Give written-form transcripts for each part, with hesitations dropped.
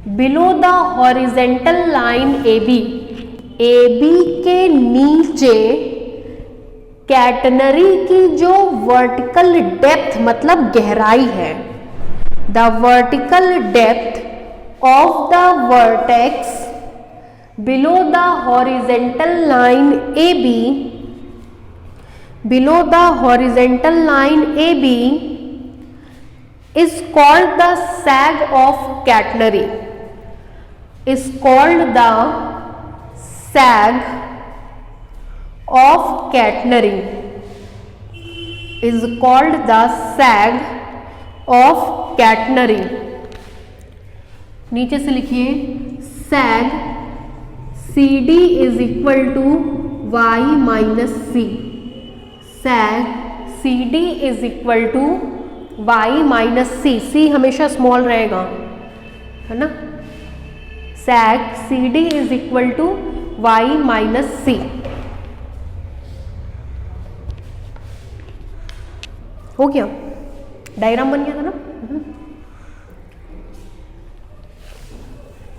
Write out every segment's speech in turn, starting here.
Below the horizontal line AB, AB के नीचे catenary की जो वर्टिकल डेप्थ मतलब गहराई है, the vertical depth of the vertex below the horizontal line AB, below the horizontal line AB is called the sag of catenary, is called the sag of catenary, is called the sag of catenary। नीचे से लिखिए sag CD is equal to y minus C, sag CD is equal to y minus C, C हमेशा small रहेगा, है ना। sag CD is equal to y minus C. हो गया, diagram बन गया था ना।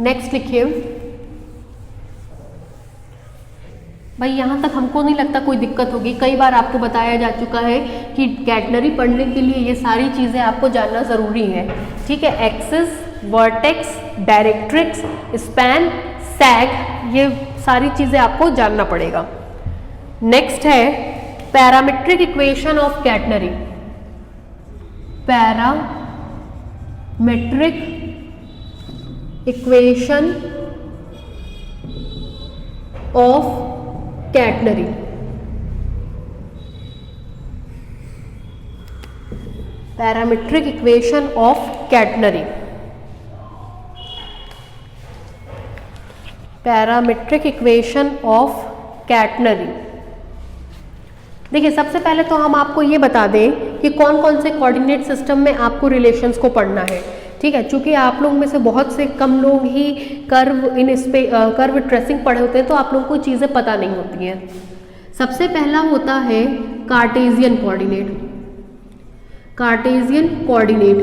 नेक्स्ट लिखिए भाई, यहाँ तक हमको नहीं लगता कोई दिक्कत होगी। कई बार आपको बताया जा चुका है कि कैटनरी पढ़ने के लिए ये सारी चीज़ें आपको जानना ज़रूरी है, ठीक है। एक्सिस, वर्टेक्स, डायरेक्ट्रिक्स, स्पैन, सैग, ये सारी चीज़ें आपको जानना पड़ेगा। नेक्स्ट है parametric equation of catenary, parametric equation of catenary. Parametric equation of catenary, parametric equation of catenary. देखिए, सबसे पहले तो हम आपको ये बता दें कि कौन कौन से कोऑर्डिनेट सिस्टम में आपको रिलेशंस को पढ़ना है, ठीक है। चूंकि आप लोग में से बहुत से कम लोग ही कर्व ट्रेसिंग पढ़े होते हैं, तो आप लोगों को चीज़ें पता नहीं होती हैं। सबसे पहला होता है Cartesian coordinate, Cartesian coordinate.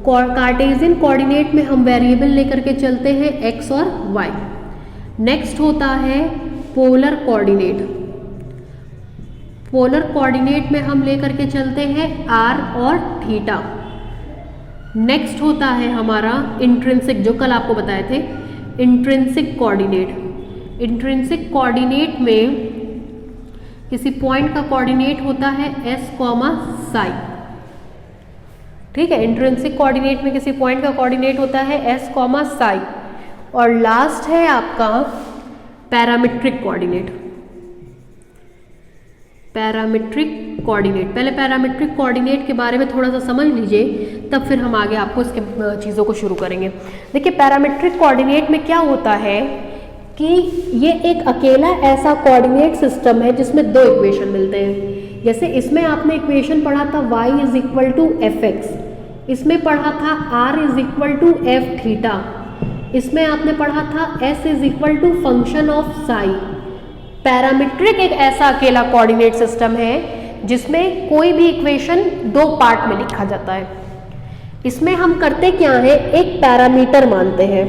Cartesian coordinate में हम वेरिएबल लेकर के चलते हैं x और y। नेक्स्ट होता है पोलर कोऑर्डिनेट, पोलर कोऑर्डिनेट में हम लेकर के चलते हैं r और थीटा। नेक्स्ट होता है हमारा इंट्रिंसिक, जो कल आपको बताए थे, इंट्रिंसिक कोऑर्डिनेट। इंट्रिंसिक कोऑर्डिनेट में किसी पॉइंट का कोऑर्डिनेट होता है s, साई, ठीक है। इंट्रिंसिक कोऑर्डिनेट में किसी पॉइंट का कोऑर्डिनेट होता है s, साई। और लास्ट है आपका पैरामीट्रिक कोऑर्डिनेट, पैरामीट्रिक कोऑर्डिनेट। पहले पैरामीट्रिक कोऑर्डिनेट के बारे में थोड़ा सा समझ लीजिए, तब फिर हम आगे आपको इसके चीज़ों को शुरू करेंगे। देखिए, पैरामीट्रिक कोऑर्डिनेट में क्या होता है कि ये एक अकेला ऐसा कोऑर्डिनेट सिस्टम है जिसमें दो इक्वेशन मिलते हैं। जैसे इसमें आपने इक्वेशन पढ़ा था y is equal to F X, इसमें पढ़ा था r is equal to F theta, इसमें आपने पढ़ा था s is equal to function of psi. Parametric एक ऐसा अकेला कोऑर्डिनेट सिस्टम है जिसमें कोई भी इक्वेशन दो पार्ट में लिखा जाता है। इसमें हम करते क्या है, एक पैरामीटर मानते हैं,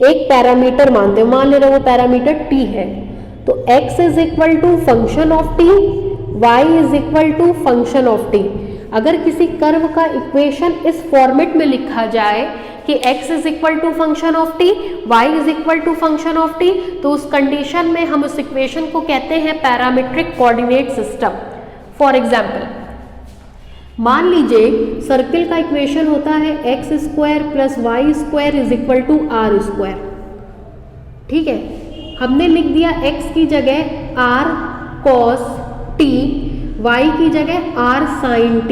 एक पैरामीटर मानते हैं। मान ले रहे वो पैरामीटर t है, तो x is equal to function of t, y is equal to function of t। अगर किसी कर्व का इक्वेशन इस फॉर्मेट में लिखा जाए कि x is equal to function of t, y is equal to function of t, तो उस कंडीशन में हम उस इक्वेशन को कहते हैं parametric coordinate system. For example, मान लीजिए सर्किल का इक्वेशन होता है X square plus Y square is equal to R square, ठीक है। हमने लिख दिया x की जगह r cos t, y की जगह r sin t।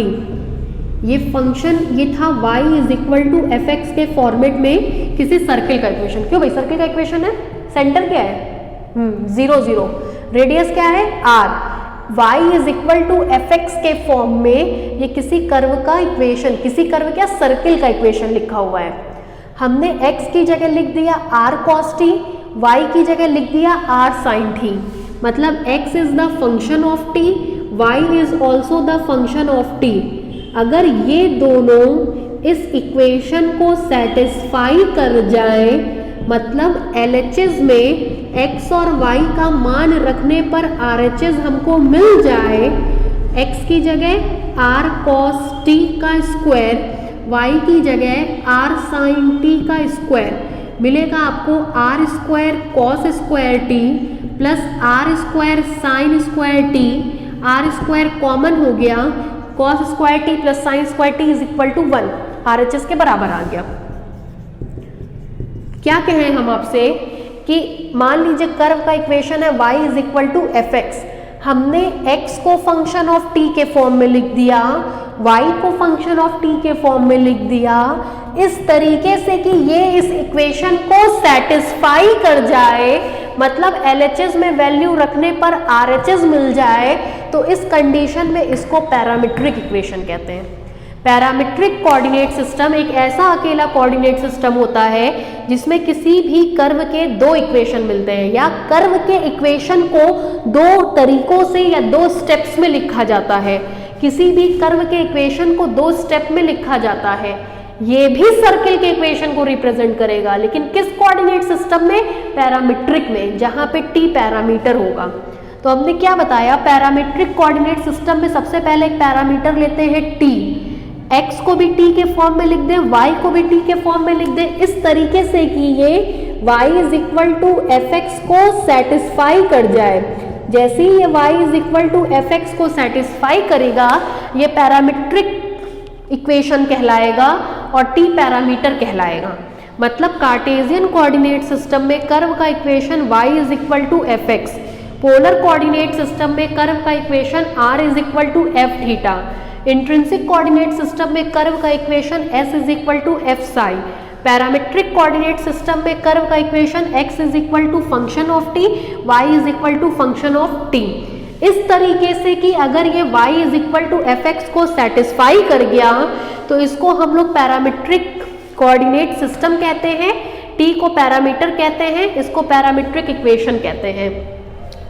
ये फंक्शन ये था y is equal to F X के फॉर्मेट में किसी सर्किल का इक्वेशन। क्यों भाई, सर्किल का इक्वेशन है, सेंटर क्या है 0 0, रेडियस क्या है r, y is equal to F X के फॉर्म में ये किसी कर्व का इक्वेशन, किसी कर्व क्या सर्किल का इक्वेशन लिखा हुआ है। हमने x की जगह लिख दिया r cos t, y की जगह लिख दिया r sin t। मतलब x is the function of t, y is also the function of t। अगर ये दोनों इस इक्वेशन को सेटिस्फाई कर जाए, मतलब LHS में x और y का मान रखने पर RHS हमको मिल जाए, x की जगह r cos t का स्क्वायर, y की जगह r sin t का स्क्वायर मिलेगा आपको r square cos square t plus r square sin square t, r square common हो गया, cos square t plus sin square t is equal to 1, RHS के बराबर आ गया। क्या कहें हम आपसे कि मान लीजिए कर्व का इक्वेशन है y is equal to F X, हमने x को फंक्शन ऑफ t के फॉर्म में लिख दिया, y को फंक्शन ऑफ t के फॉर्म में लिख दिया, इस तरीके से कि ये इस इक्वेशन को सेटिस्फाई कर जाए, मतलब LHS में वैल्यू रखने पर RHS मिल जाए, तो इस कंडीशन में इसको पैरामीट्रिक इक्वेशन कहते हैं। पैरामीट्रिक कोऑर्डिनेट सिस्टम एक ऐसा अकेला कोऑर्डिनेट सिस्टम होता है जिसमें किसी भी कर्व के दो इक्वेशन मिलते हैं, या कर्व के इक्वेशन को दो तरीकों से या दो स्टेप्स में लिखा जाता है। किसी भी कर्व के इक्वेशन को दो स्टेप में लिखा जाता है। ये भी सर्किल के इक्वेशन को रिप्रेजेंट करेगा, लेकिन किस कोऑर्डिनेट सिस्टम में? पैरामीट्रिक में, जहां पे t पैरामीटर होगा। तो हमने क्या बताया, पैरामीट्रिक कोऑर्डिनेट सिस्टम में सबसे पहले एक पैरामीटर लेते हैं t, x को भी t के फॉर्म में लिख दे, y को भी t के फॉर्म में लिख दे, इस तरीके से कि ये y is equal to F X को सेटिस्फाई कर जाए। जैसे ही ये y is equal to F X को सेटिस्फाई करेगा, ये पैरामीट्रिक इक्वेशन कहलाएगा और t पैरामीटर कहलाएगा। मतलब कार्टेशियन कोऑर्डिनेट सिस्टम में कर्व का equation y is equal to F X, polar coordinate system में कर्व का equation r is equal to F theta, intrinsic coordinate system में कर्व का equation s is equal to F psi, parametric coordinate system में curve का equation x is equal to function of t, y is equal to function of t। इस तरीके से कि अगर ये y is equal to F X को satisfy कर गया तो इसको हम लोग पैरामीट्रिक कोऑर्डिनेट सिस्टम कहते हैं, t को पैरामीटर कहते हैं, इसको पैरामीट्रिक इक्वेशन कहते हैं।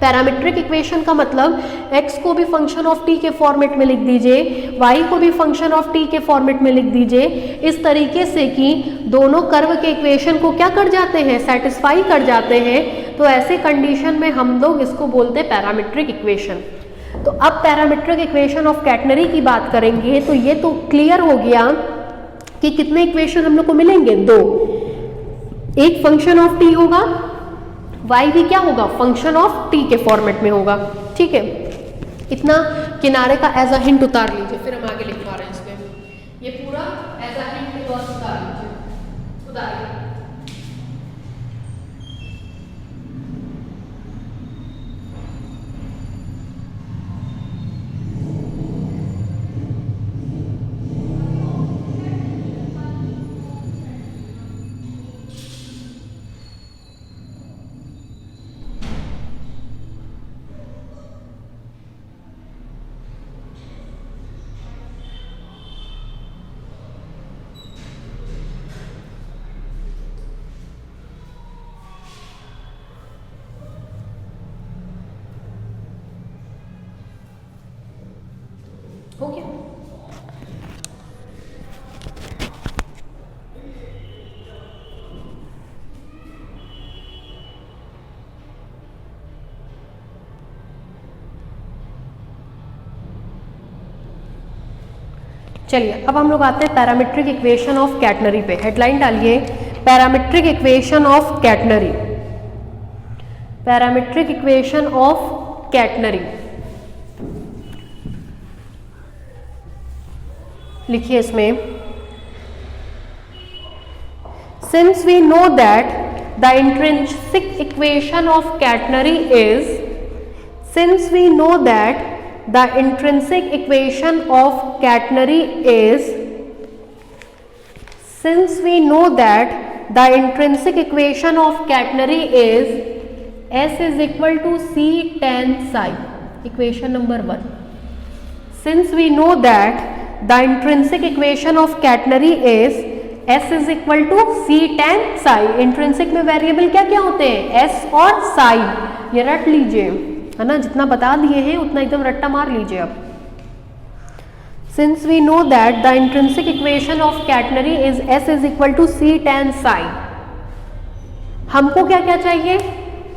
पैरामीट्रिक इक्वेशन का मतलब x को भी फंक्शन ऑफ t के फॉर्मेट में लिख दीजिए, y को भी फंक्शन ऑफ t के फॉर्मेट में लिख दीजिए, इस तरीके से कि दोनों कर्व के इक्वेशन को क्या कर जाते हैं, सेटिस्फाई कर जाते हैं। तो ऐसे कंडीशन में हम लोग इसको बोलते हैं पैरामीट्रिक इक्वेशन। तो अब पैरामीट्रिक इक्वेशन ऑफ कैटनरी की बात करेंगे तो ये तो क्लियर हो गया कि कितने इक्वेशन हम लोग को मिलेंगे, दो। एक फंक्शन ऑफ t होगा, y भी क्या होगा, फंक्शन ऑफ t के फॉर्मेट में होगा। ठीक है, इतना किनारे का एज अ हिंट उतार लीजिए, फिर हम आगे लिख पा रहे हैं इसमें। ये पूरा एज अ हिंट बस उतार लीजिए, उतारिए। हो गया। चलिए अब हम लोग आते हैं पैरामीट्रिक इक्वेशन ऑफ कैटनरी पे। हेडलाइन डालिए, parametric equation of catenary. Parametric equation of catenary लिखिए इसमें, since we know that the intrinsic equation of catenary is, since we know that the intrinsic equation of catenary is, since we know that the intrinsic equation of catenary is S is equal to C tan psi, equation number 1. Since we know that the intrinsic equation of catenary is S is equal to C tan psi, intrinsic में variable क्या क्या होते हैं, S और psi, ये रट लीजिए है ना, जितना बता दिए हैं उतना एकदम रट्टा मार लीजिए आप। Since we know that the intrinsic equation of quaternary is S is equal to C tan psi, हमको क्या क्या चाहिए,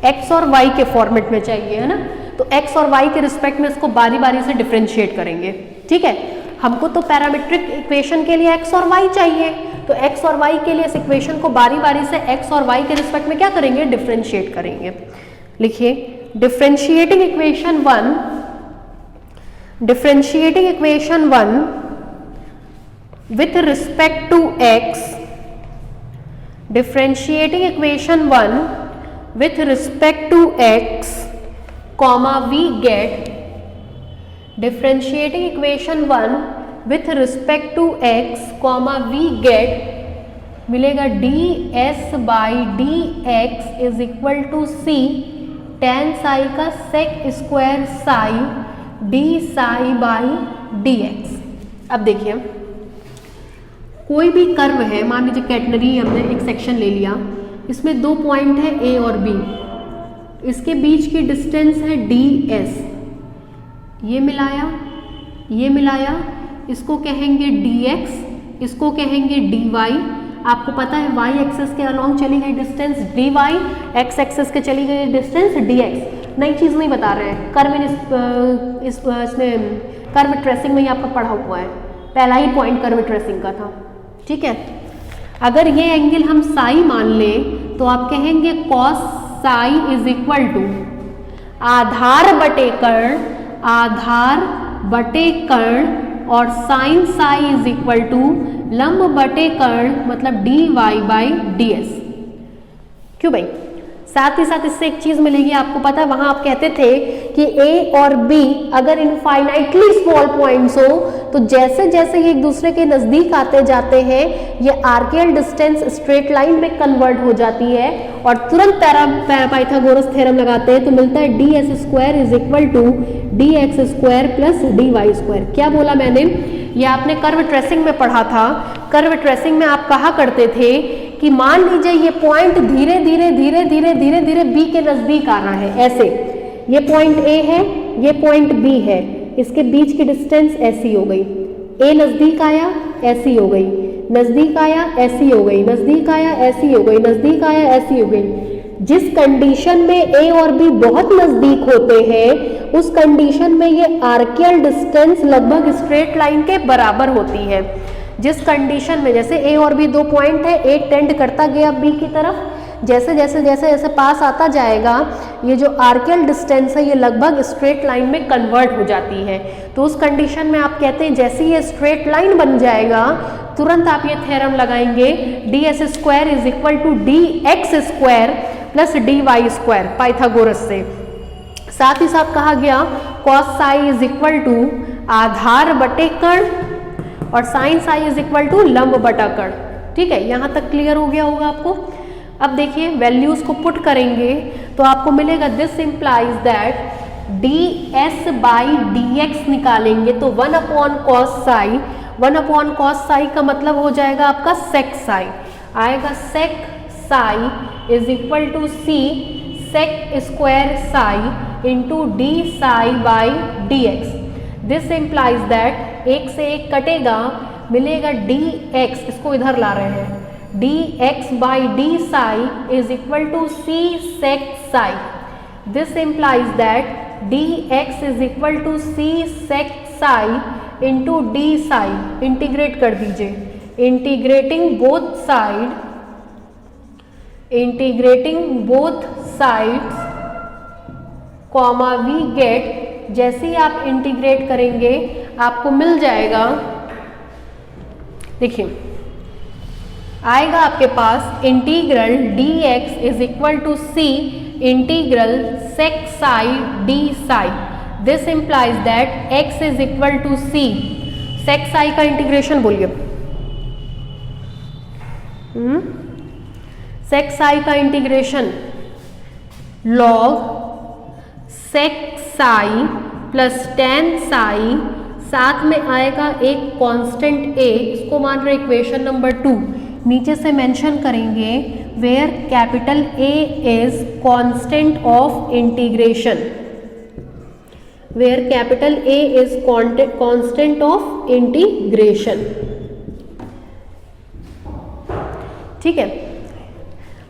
x और y के फॉर्मेट में चाहिए, है ना। तो x और y के रिस्पेक्ट में इसको बारी बारी से डिफरेंशिएट करेंगे, ठीक है। हमको तो पैरामीट्रिक इक्वेशन के लिए x और y चाहिए, तो x और y के लिए इस इक्वेशन को बारी बारी से x और y के रिस्पेक्ट में क्या करेंगे, डिफरेंशिएट करेंगे। लिखिए differentiating equation 1, differentiating equation 1 with respect to x, differentiating equation 1 with respect to x, comma we get, differentiating equation 1 with respect to x, comma we get मिलेगा ds by dx is equal to c tan psi का sec square psi d psi by dx। अब देखिए कोई भी curve है, मान लीजिए catenary हमने एक सेक्शन ले लिया, इसमें दो पॉइंट है a और b, इसके बीच की डिस्टेंस है ds, ये मिलाया, इसको कहेंगे dx, इसको कहेंगे dy। आपको पता है y एक्सिस के अलोंग चली गई डिस्टेंस dy, x एक्सिस के चली गई डिस्टेंस dx। नई चीज़ नहीं बता रहे हैं, कर्व इसमें कर्व ट्रेसिंग में ही आपका पढ़ा हुआ है, पहला ही पॉइंट कर्व ट्रेसिंग का था, ठीक है। अगर ये एंगल हम साई मान लें तो आप कहेंगे cos psi is equal to आधार बटे कर्ण और sine psi is equal to लंब बटे कर्ण, मतलब dy बाई ds। क्यों भाई, साथ ही साथ इससे एक चीज मिलेगी, आपको पता है वहां आप कहते थे कि a और b अगर इनफाइनाइटली स्मॉल पॉइंट्स हो तो जैसे जैसे ये एक दूसरे के नजदीक आते जाते हैं ये आर्कियल डिस्टेंस स्ट्रेट लाइन में कन्वर्ट हो जाती है, और तुरंत पाइथागोरस थ्योरम लगाते हैं तो मिलता है ds square is equal to dx square plus dy square. क्या बोला मैंने, ये आपने कर्व ट्रेसिंग में पढ़ा था। कर्व ट्रेसिंग में आप कहा करते थे कि मान लीजिए ये पॉइंट धीरे धीरे b के नजदीक आ रहा है, ऐसे ये पॉइंट a है, ये पॉइंट b है, इसके बीच की डिस्टेंस ऐसी हो गई, a नजदीक आया ऐसी हो गई, नजदीक आया ऐसी हो गई, नजदीक आया ऐसी हो गई, नजदीक आया ऐसी हो गई। जिस कंडीशन में a और b बहुत नजदीक होते हैं उस कंडीशन में ये आर्कियल डिस्टेंस लगभग स्ट्रेट लाइन के बराबर होती है। जिस कंडीशन में जैसे a और b दो पॉइंट है, a टेंड करता गया b की तरफ, जैसे जैसे पास आता जाएगा ये जो आर्कियल डिस्टेंस है ये लगभग स्ट्रेट लाइन में कन्वर्ट हो जाती है। तो उस कंडीशन में आप कहते हैं जैसे ये स्ट्रेट लाइन बन जाएगा तुरंत आप ये थ्योरम लगाएंगे ds square is equal to dx square plus dy square Pythagoras से। साथ ही साथ कहा गया cos psi is equal to आधार बटे कर्ण और sine psi is equal to लंब बटा कर्ण। ठीक है, यहाँ तक क्लियर हो गया होगा आपको। अब देखिए वैल्यूज को पुट करेंगे तो आपको मिलेगा this implies that ds by dx निकालेंगे तो 1 upon cos psi, 1 upon cos psi का मतलब हो जाएगा आपका सेक साई, आएगा sec psi is equal to C sec square psi into D psi by dx। This implies that एक से एक कटेगा, मिलेगा dx, इसको इधर ला रहे हैं, dx by D psi is equal to C sec psi. This implies that dx is equal to C sec psi into D psi. Integrate कर दीजिए, integrating both sides comma we get, जैसे ही आप integrate करेंगे आपको मिल जाएगा, देखिए आएगा आपके पास integral dx is equal to C integral sec psi D psi. This implies that x is equal to C sec psi का इंटीग्रेशन बोलिए, सेक साई का integration log sec psi plus tan psi, साथ में आएगा एक constant a, इसको मान रहे इक्वेशन नंबर 2, नीचे से मेंशन करेंगे where capital A is constant of integration, where capital A is constant of integration। ठीक है,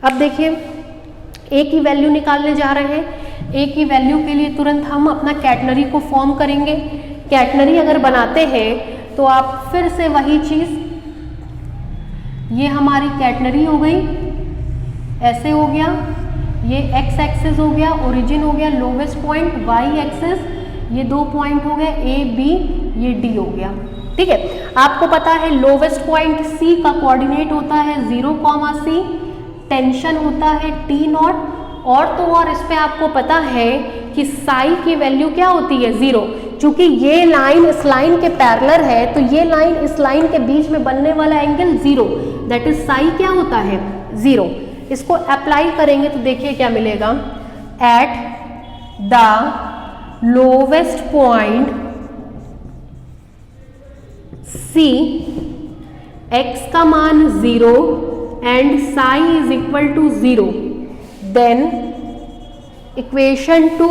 अब देखिए A की वैल्यू निकालने जा रहे हैं। A की वैल्यू के लिए तुरंत हम अपना कैटनरी को फॉर्म करेंगे। कैटनरी अगर बनाते हैं तो आप फिर से वही चीज़, ये हमारी कैटनरी हो गई, ऐसे हो गया, ये एक्स एक्सिस हो गया, ओरिजिन हो गया, लोवेस्ट पॉइंट, वाई एक्सिस, ये 2 पॉइंट हो गए, ए बी, ये डी हो गया। ठीक है, आपको पता है लोवेस्ट पॉइंट सी का कोऑर्डिनेट होता है 0, C, टेंशन होता है T0, और तो और इस पे आपको पता है कि साई की वैल्यू क्या होती है 0। चूंकि ये लाइन इस लाइन के पैरेलल है तो ये लाइन इस लाइन के बीच में बनने वाला एंगल 0, दैट इज साई क्या होता है 0। इसको अप्लाई करेंगे तो देखिए क्या मिलेगा, at the lowest point C, x का मान 0 and psi is equal to 0, then equation 2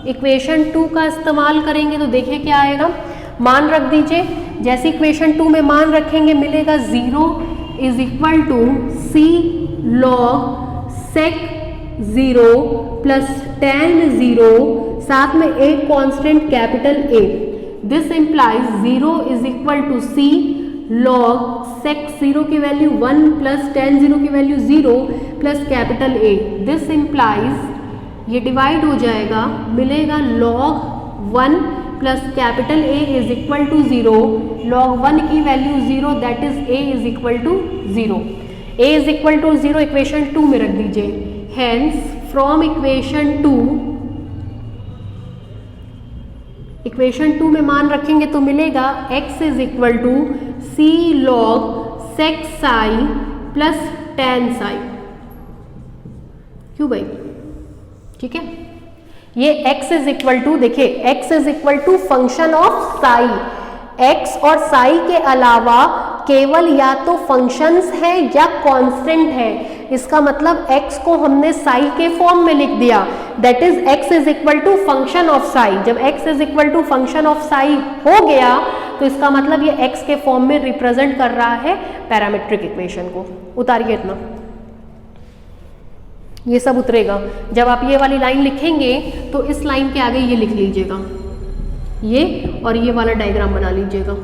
equation 2 का इस्तेमाल करेंगे तो देखिए क्या आएगा, मान रख दीजिए, जैसे इक्वेशन 2 में मान रखेंगे मिलेगा 0 is equal to C log sec 0 plus tan 0, साथ में एक constant capital A। This implies 0 is equal to C log sec 0 की वैल्यू 1 प्लस tan 0 की value 0 plus capital A। This implies ये डिवाइड हो जाएगा, मिलेगा log 1 plus capital A is equal to 0, log 1 की value 0, that is A is equal to 0। A is equal to 0 equation 2 में रख दीजिए। हेंस फ्रॉम इक्वेशन 2 में मान रखेंगे तो मिलेगा x is equal to C log sec psi plus tan psi। क्यों भाई, ठीक है, ये x इज इक्वल टू, देखिए x is equal to function of psi, x और साई के अलावा केवल या तो फंक्शंस है या कांस्टेंट है। इसका मतलब x को हमने साई के फॉर्म में लिख दिया, that is x is equal to function of psi. जब x is equal to function of psi हो गया तो इसका मतलब ये x के फॉर्म में रिप्रेजेंट कर रहा है पैरामेट्रिक इक्वेशन को। उतारिए इतना, ये सब उतरेगा। जब आप ये वाली लाइन लिखेंगे तो इस लाइन के आगे ये लिख लीजिएगा, ये और ये वाला डायग्राम बना लीजिएगा।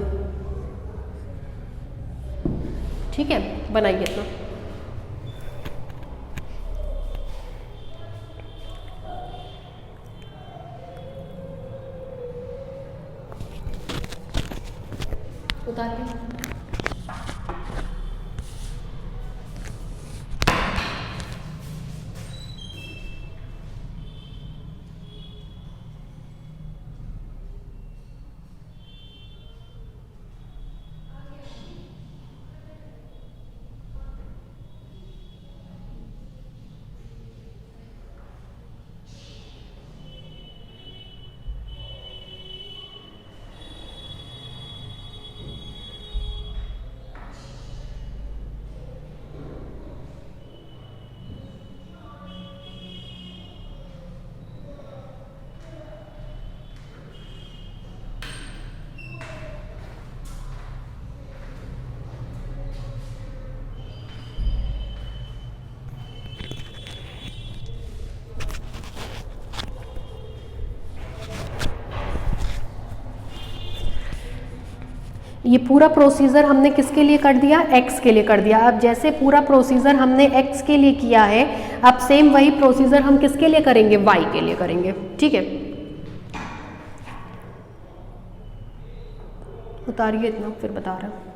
ठीक है, बनाइए इतना। उतारिए। ये पूरा प्रोसीजर हमने किसके लिए कर दिया, x के लिए कर दिया। अब जैसे पूरा प्रोसीजर हमने x के लिए किया है, अब सेम वही प्रोसीजर हम किसके लिए करेंगे, y के लिए करेंगे। ठीक है, उतारिए इतना, फिर बता रहा हूँ।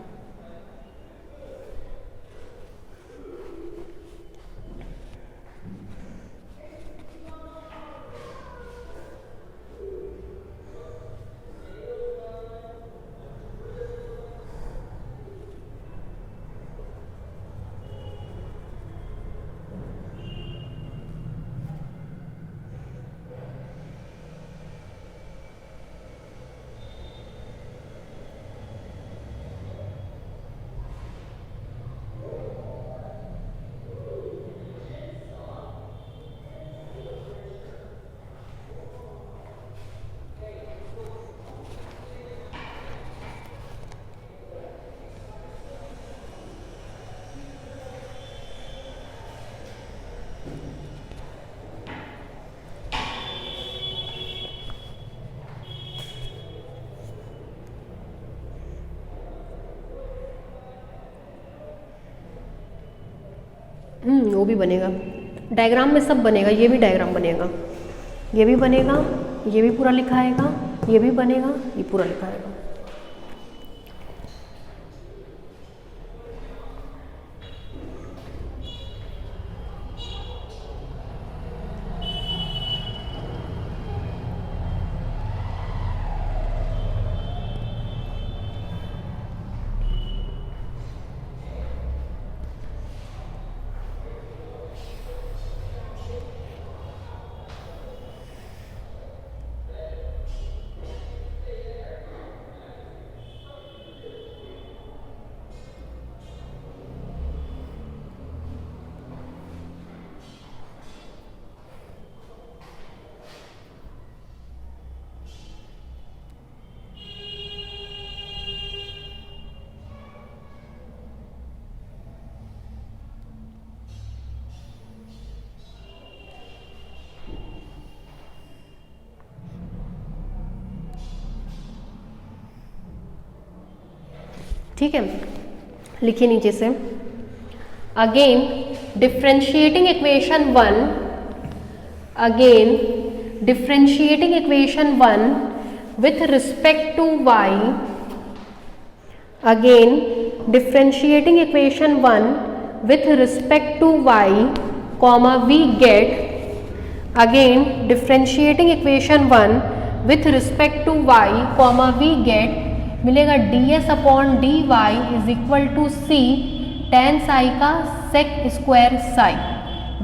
वो भी बनेगा, डायग्राम में सब बनेगा, ये भी डायग्राम बनेगा, ये भी बनेगा, ये भी पूरा लिखा आएगा, ये भी बनेगा, ये पूरा लिखा आएगा। ठीक है, लिखिए नीचे से। Again differentiating equation 1, again differentiating equation 1 with respect to y, again differentiating equation 1 with respect to y, comma we get, again differentiating equation 1 with respect to y, comma we get, मिलेगा ds upon dy is equal to C tan psi का sec square psi.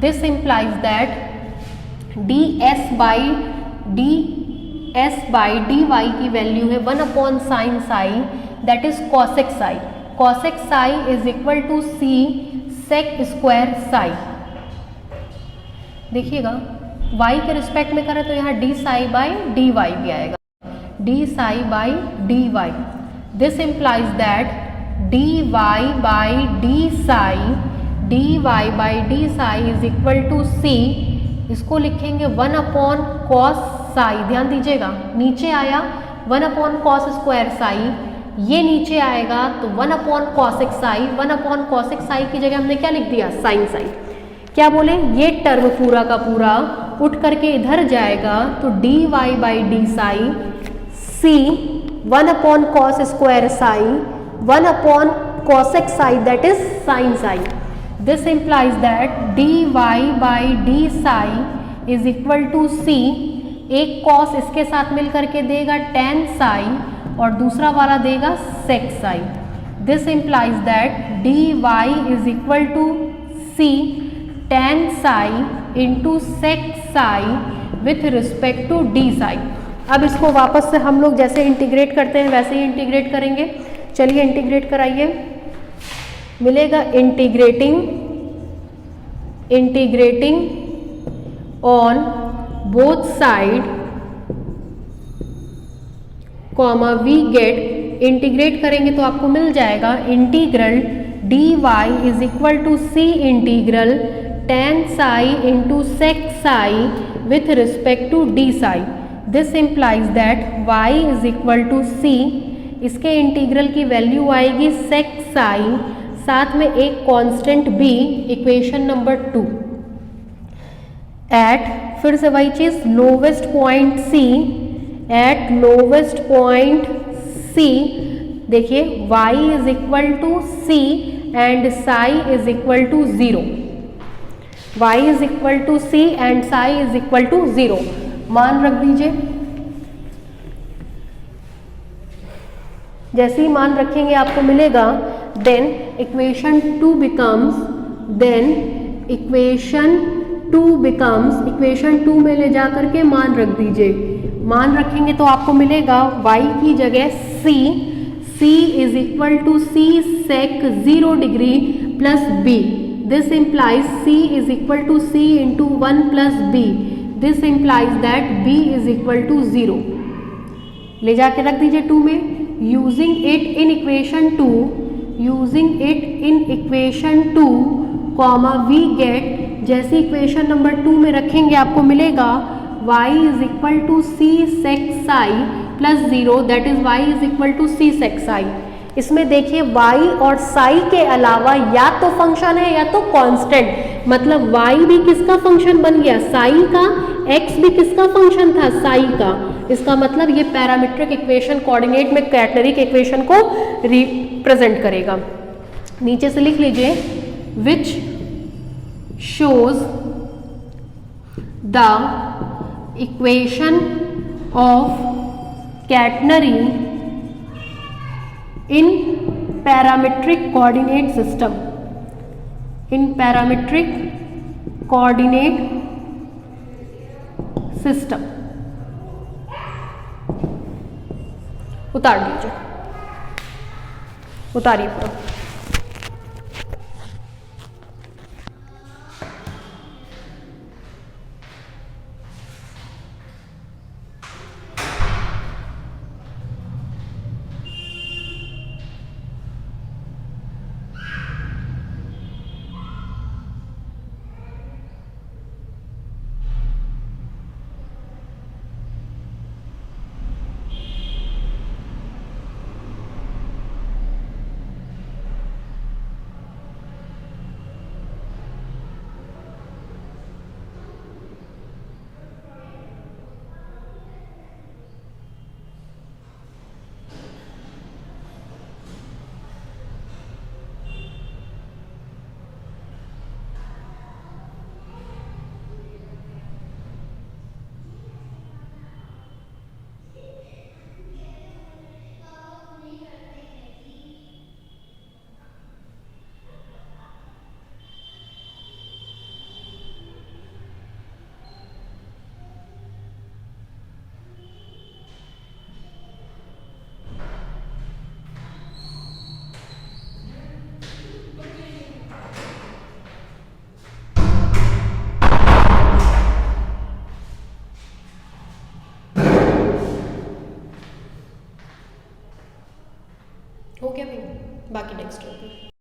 This implies that ds by dy की value है 1 upon sine psi, that is cosec psi. Cosec Sai is equal to C sec square psi. देखिएगा y के respect में करें तो यहाँ d psi by dy भी आएगा, d psi by dy। This implies that dy by d psi is equal to c, इसको लिखेंगे 1 अपॉन कॉस साई। ध्यान दीजिएगा नीचे आया 1 अपॉन कॉस स्क्वायर साई, ये नीचे आएगा तो 1 upon cosec Sai. 1 upon cosec Sai की जगह हमने क्या लिख दिया, साइन साई। क्या बोले, ये टर्म पूरा का पूरा उठ करके इधर जाएगा तो dy by D psi c 1 upon cos square psi 1 upon cosec psi, that is sine psi. This implies that dy by D psi is equal to c, एक कॉस इसके साथ मिल करके देगा tan साई और दूसरा वाला देगा sec psi. This implies that dy is equal to c tan psi into sec psi with respect to D psi. अब इसको वापस से हम लोग जैसे इंटीग्रेट करते हैं वैसे ही इंटीग्रेट करेंगे। चलिए इंटीग्रेट कराइए, मिलेगा integrating on both side, comma we get, integrate करेंगे तो आपको मिल जाएगा integral dy is equal to C integral tan psi into sec psi with respect to D psi. This implies that y is equal to c, इसके integral की value आएगी sec psi, साथ में एक constant b, equation number 2। At, फिर से वही चीज, lowest point c, at lowest point c देखिए y is equal to c and psi is equal to 0। y is equal to c and psi is equal to 0 मान रख दीजिए। जैसे ही मान रखेंगे आपको मिलेगा then equation 2 becomes, then equation 2 में ले जा करके मान रख दीजिए। मान रखेंगे तो आपको मिलेगा y की जगह c is equal to c sec 0 degree plus b। This implies c is equal to c into 1 plus b। This implies that b is equal to 0। ले जाके रख दीजिए 2 में। Using it in equation 2 comma we get, जैसे equation number 2 में रखेंगे आपको मिलेगा y is equal to c sec psi plus 0, that is y is equal to c sec Sai. इसमें देखिए y और साई के अलावा या तो फंक्शन है या तो कांस्टेंट, मतलब y भी किसका फंक्शन बन गया, साई का, x भी किसका फंक्शन था, साई का। इसका मतलब ये पैरामीट्रिक इक्वेशन कोऑर्डिनेट में कैटनरी के इक्वेशन को रिप्रेजेंट करेगा। नीचे से लिख लीजिए, which shows the equation of catenary in parametric coordinate system, in parametric coordinate system. उतार दीजिए, उतारिए पूरा। हो गया भाई, बाकी नेक्स्ट होगी।